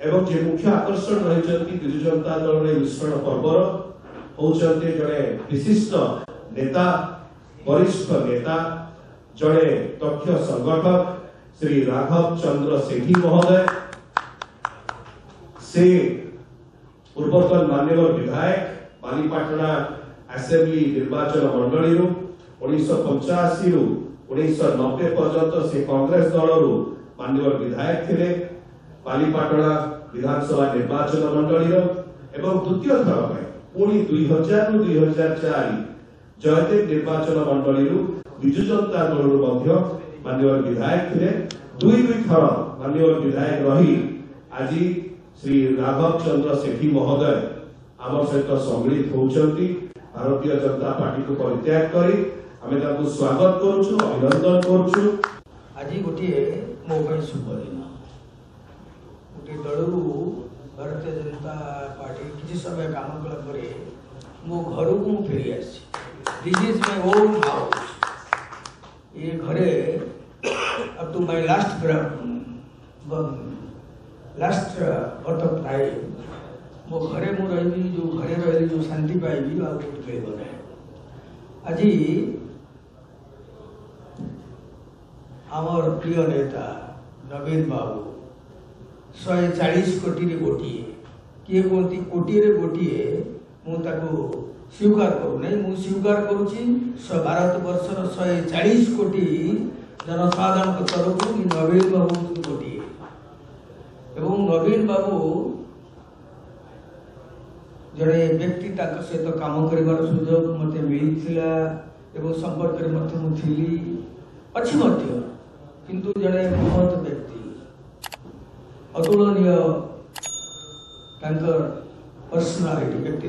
एवं जे मुख्य आकर्षण रही विजु जनता दल मिश्रण पर्वर होचंती जड़े विशिष्ट नेता वरिष्ठ नेता जड़े दक्ष संगठक श्री राघव चंद्र सेठी महोदय से पूर्वतन मान्यवर विधायक बालीपाटना असेंबली निर्वाचन मंडली 1985 रु 1990 पर्यंत से कांग्रेस दल मान्यवर विधायक थे बालीपाटना विधानसभा निर्वाचन मंडली एवं द्वितीय थर पुणी 2000 रु 2004 जयदेव निर्वाचन मंडली विजु जनता दल मान्यवर विधायक थे दुई थर मान्यवर विधायक रही आज श्री राघव चंद्र सेठी महोदय आम सहित सम्मिलित होती भारतीय जनता पार्टी को परित्याग करी आमे ताकू स्वागत करूछु अभिनंदन करूछु। आज गोटे मो शुभ दिन गोटे दलू भारतीय जनता पार्टी किसी समय काम कला परे मो घर को फेरी आसी this is my own house ये घरे up to my last birth of time मो घरे मु रही जो घरे रही जो शांति पाइबी आ मिल ना आज आमर प्रिय नेता नवीन बाबू 140 कोटी रे गोटे किए कहती कोटी रे गोटे मुझे स्वीकार करू ना मु स्वीकार करुच्ची भारत वर्षर 140 कोटी जनसाधारण तरफ नवीन बाबू गोटे एवं नवीन बाबू जड़े व्यक्ति सहित काम कर सुजोग मत मिलता एवं संपर्क अच्छी किंतु जड़े महत व्यक्ति अतुलनीय पर्सनालिटी व्यक्ति